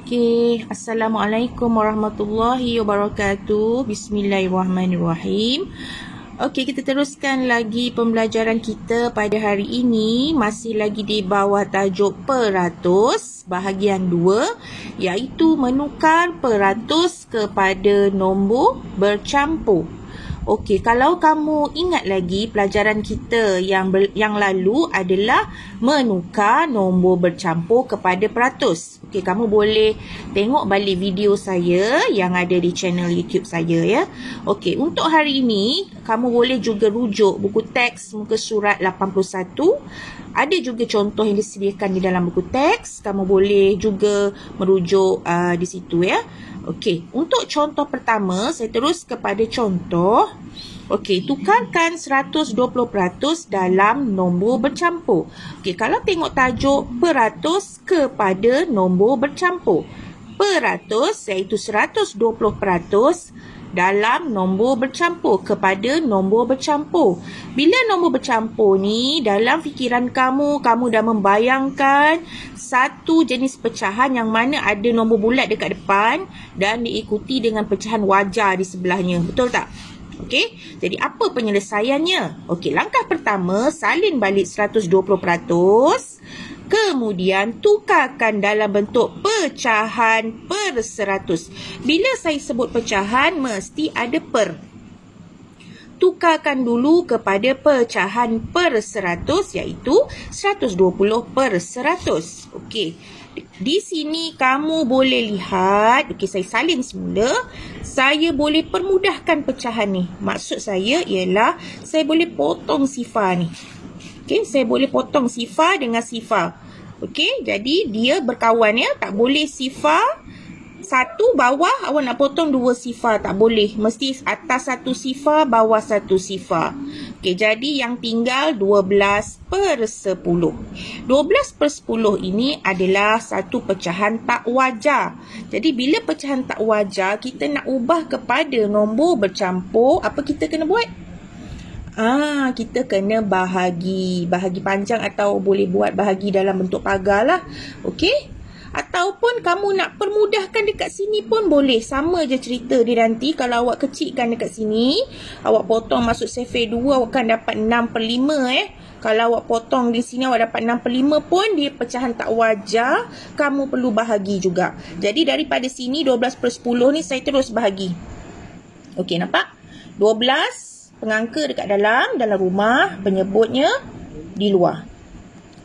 Okey, Assalamualaikum warahmatullahi wabarakatuh. Bismillahirrahmanirrahim. Okey, kita teruskan lagi pembelajaran kita pada hari ini. Masih lagi di bawah tajuk peratus bahagian 2, iaitu menukar peratus kepada nombor bercampur. Okey, kalau kamu ingat lagi pelajaran kita yang lalu adalah menukar nombor bercampur kepada peratus. Okey, kamu boleh tengok balik video saya yang ada di channel YouTube saya ya. Okey, untuk hari ini kamu boleh juga rujuk buku teks muka surat 81. Ada juga contoh yang disediakan di dalam buku teks. Kamu boleh juga merujuk di situ ya. Okey, untuk contoh pertama, saya terus kepada contoh. Okey, tukarkan 120% dalam nombor bercampur. Okey, kalau tengok tajuk peratus kepada nombor bercampur. Peratus iaitu 120% dalam nombor bercampur kepada nombor bercampur. Bila nombor bercampur ni, dalam fikiran kamu dah membayangkan satu jenis pecahan yang mana ada nombor bulat dekat depan dan diikuti dengan pecahan wajar di sebelahnya. Betul tak? Okey, jadi apa penyelesaiannya? Okey, langkah pertama, salin balik 120%. Kemudian tukarkan dalam bentuk pecahan per 100. Bila saya sebut pecahan, mesti ada per. Tukarkan dulu kepada pecahan per 100, iaitu 120/100. Okey, di sini kamu boleh lihat. Okey, saya salin semula. Saya boleh permudahkan pecahan ni. Maksud saya ialah saya boleh potong sifar ni. Okey, saya boleh potong sifar dengan sifar. Okey, jadi dia berkawan ya. Tak boleh sifar satu bawah awak nak potong dua sifar. Tak boleh. Mesti atas satu sifar, bawah satu sifar. Okey, jadi yang tinggal 12/10. 12/10 ini adalah satu pecahan tak wajar. Jadi bila pecahan tak wajar, kita nak ubah kepada nombor bercampur, apa kita kena buat? Kita kena bahagi panjang atau boleh buat bahagi dalam bentuk pagar lah. Okey? Ataupun kamu nak permudahkan dekat sini pun boleh. Sama je cerita dia nanti. Kalau awak kecilkan dekat sini, awak potong masuk sifar 2, awak akan dapat 6/5 Kalau awak potong di sini, awak dapat 6/5 pun dia pecahan tak wajar. Kamu perlu bahagi juga. Jadi daripada sini 12/10 ni saya terus bahagi. Okey, nampak? 12 pengangka dekat dalam rumah, penyebutnya di luar.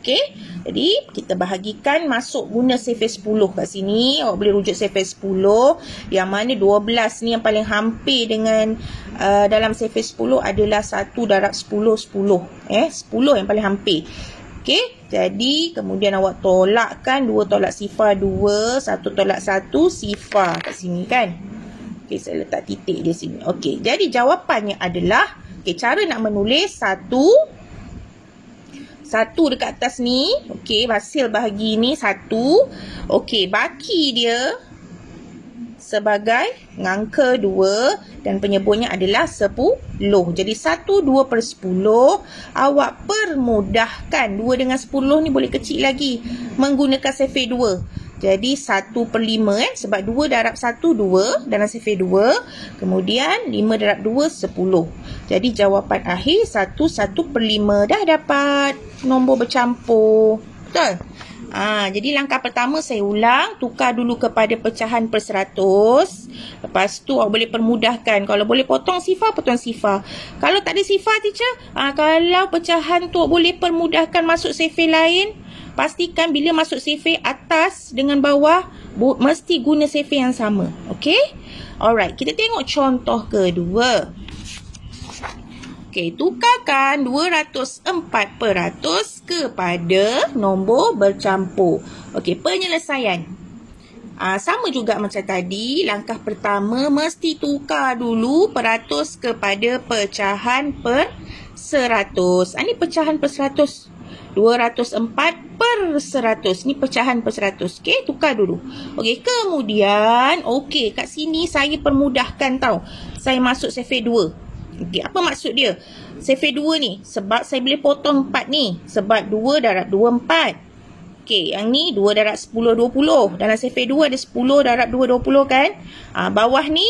Okey, jadi kita bahagikan masuk guna sifar 10 kat sini. Awak boleh rujuk sifar 10, yang mana 12 ni yang paling hampir dengan dalam sifar 10 adalah 1/10. 10 yang paling hampir. Okey, jadi kemudian awak tolakkan 2 tolak sifar 2, 1 tolak 1 sifar kat sini kan. Okey, saya letak titik di sini. Okey, jadi jawapannya adalah, okey, cara nak menulis satu dekat atas ni. Okey, hasil bahagi ni 1. Okey, baki dia sebagai ngangka 2 dan penyebutnya adalah 10. Jadi 1 2/10. Awak permudahkan 2 dengan 10 ni boleh kecil lagi menggunakan sifar 2. Jadi 1/5 sebab 2 darab 1 2 dalam sifar 2. Kemudian 5 darab 2 10. Jadi jawapan akhir 1/5. Dah dapat nombor bercampur. Betul? Jadi langkah pertama saya ulang. Tukar dulu kepada pecahan per 100. Lepas tu awak boleh permudahkan. Kalau boleh potong sifar, potong sifar. Kalau tak ada sifar, teacher, kalau pecahan tu boleh permudahkan masuk sifar lain, pastikan bila masuk sifar atas dengan bawah, mesti guna sifar yang sama. Okey? Alright, kita tengok contoh kedua. Okey, tukarkan 204% kepada nombor bercampur. Okey, penyelesaian. Sama juga macam tadi. Langkah pertama, mesti tukar dulu peratus kepada pecahan per 100. Ini pecahan per 100. 204/100. Ni pecahan per 100. Okey, tukar dulu. Okey, kemudian kat sini saya permudahkan tau. Saya masuk sifar 2. Okey, apa maksud dia? Sifar 2 ni sebab saya boleh potong 4 ni. Sebab 2 darab 2 4. Okey, yang ni 2 darab 10, 20. Dalam sifir 2 ada 10 darab 2, 20 kan? Bawah ni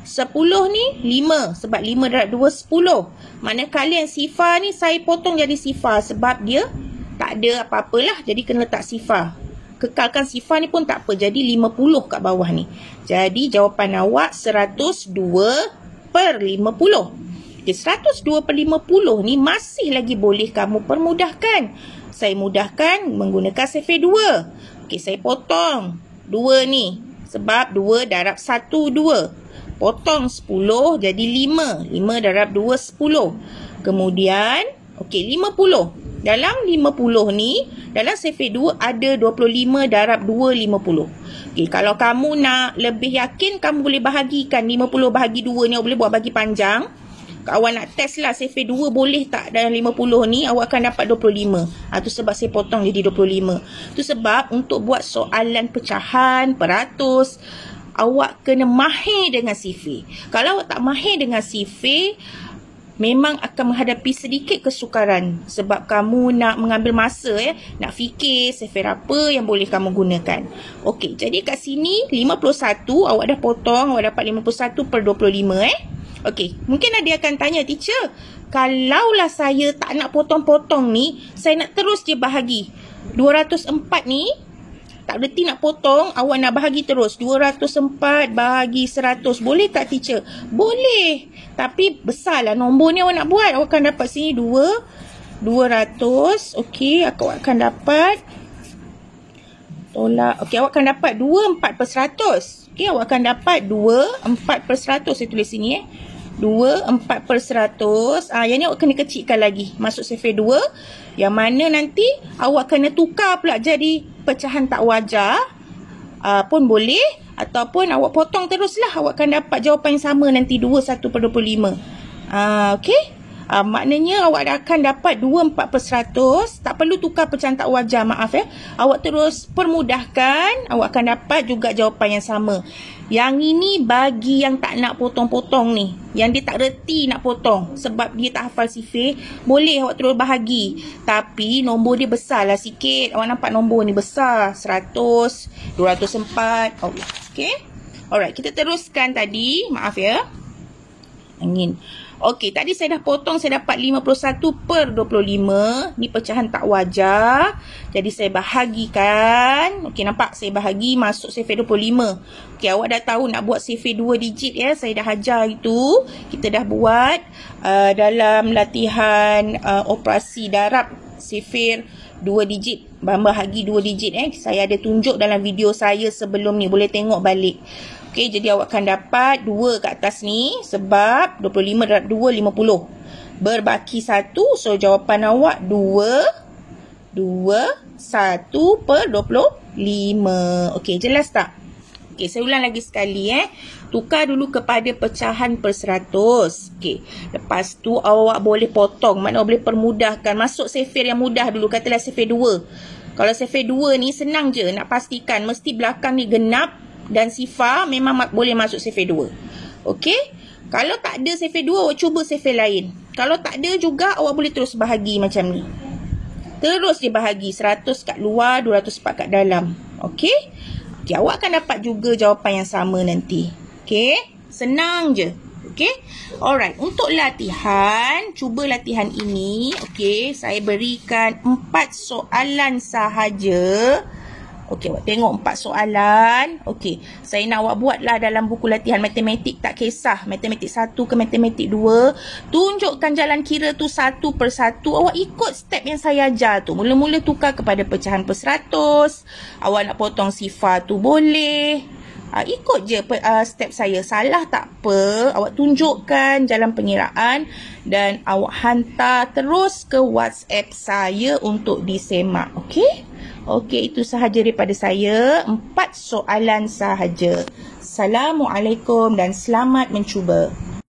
10 ni 5. Sebab 5 darab 2, 10. Manakala yang sifar ni saya potong jadi sifar. Sebab dia tak ada apa-apalah. Jadi kena letak sifar. Kekalkan sifar ni pun tak apa. Jadi 50 kat bawah ni. Jadi jawapan awak 102/50. Okay, 102/50 ni masih lagi boleh kamu permudahkan. Saya mudahkan menggunakan sifir 2. Okey, saya potong 2 ni. Sebab 2 darab 1, 2. Potong 10 jadi 5. 5 darab 2, 10. Kemudian, okey, 50. Dalam 50 ni, dalam sifir 2 ada 25 darab 2, 50. Okey, kalau kamu nak lebih yakin, kamu boleh bahagikan 50 bahagi 2 ni. Awak boleh buat bagi panjang. Awak nak test lah sifir 2 boleh tak dalam 50 ni, awak akan dapat 25. Tu sebab saya potong jadi 25. Tu sebab untuk buat soalan pecahan, peratus, awak kena mahir dengan sifir. Kalau awak tak mahir dengan sifir, memang akan menghadapi sedikit kesukaran. Sebab kamu nak mengambil masa nak fikir sifir apa yang boleh kamu gunakan. Okey, jadi kat sini 51 awak dah potong, awak dapat 51/25 Okey, mungkin ada akan tanya, teacher, kalaulah saya tak nak potong-potong ni, saya nak terus je bahagi. 204 ni, tak berhenti nak potong, awak nak bahagi terus. 204 bahagi 100. Boleh tak, teacher? Boleh. Tapi besarlah nombor ni awak nak buat. Awak akan dapat sini 200. Okey, awak akan dapat tolak. Okey, awak akan dapat 24/100. Okey, awak akan dapat 24/100. Saya tulis sini 24/100. Yang ni awak kena kecilkan lagi. Masuk sifir 2. Yang mana nanti awak kena tukar pula jadi pecahan tak wajar. Pun boleh. Ataupun awak potong teruslah. Awak akan dapat jawapan yang sama nanti. 21/25. Okey. Maknanya awak akan dapat 24/100. Tak perlu tukar pecahan tak wajar. Maaf Awak terus permudahkan. Awak akan dapat juga jawapan yang sama. Yang ini bagi yang tak nak potong-potong ni. Yang dia tak reti nak potong. Sebab dia tak hafal sifir. Boleh awak terus bahagi. Tapi nombor dia besar lah sikit. Awak nampak nombor ni besar. 100, 204. Okey. Alright, kita teruskan tadi. Maaf angin. Okey, tadi saya dah potong, saya dapat 51/25. Ni pecahan tak wajar. Jadi saya bahagikan. Okey, nampak saya bahagi masuk sifir 25. Okey, awak dah tahu nak buat sifir 2 digit Saya dah ajar itu. Kita dah buat dalam latihan operasi darab sifir 2 digit. Bahagi 2 digit Saya ada tunjuk dalam video saya sebelum ni. Boleh tengok balik. Okey, jadi awak akan dapat 2 kat atas ni. Sebab 25 darab 2, 50. Berbaki 1. So, jawapan awak 1/25. Okey, jelas tak? Okey, saya ulang lagi sekali Tukar dulu kepada pecahan per 100. Okey, lepas tu awak boleh potong. Maknanya boleh permudahkan. Masuk sifir yang mudah dulu. Katalah sifir 2. Kalau sifir 2 ni senang je nak pastikan. Mesti belakang ni genap. Dan sifar memang boleh masuk sifir 2. Okey? Kalau tak ada sifir 2, awak cuba sifir lain. Kalau tak ada juga, awak boleh terus bahagi macam ni. Terus dia bahagi. 100 kat luar, 204 kat dalam. Okey? Okey, awak akan dapat juga jawapan yang sama nanti. Okey? Senang je. Okey? Alright. Untuk latihan, cuba latihan ini. Okey, saya berikan 4 soalan sahaja. Okey, awak tengok 4 soalan. Okey, saya nak awak buatlah dalam buku latihan matematik, tak kisah. Matematik 1 ke matematik 2. Tunjukkan jalan kira tu satu per satu. Awak ikut step yang saya ajar tu. Mula-mula tukar kepada pecahan per 100. Awak nak potong sifar tu boleh. Ikut je step saya. Salah tak apa. Awak tunjukkan jalan pengiraan. Dan awak hantar terus ke WhatsApp saya untuk disemak. Okey? Okey, itu sahaja daripada saya. 4 soalan sahaja. Assalamualaikum dan selamat mencuba.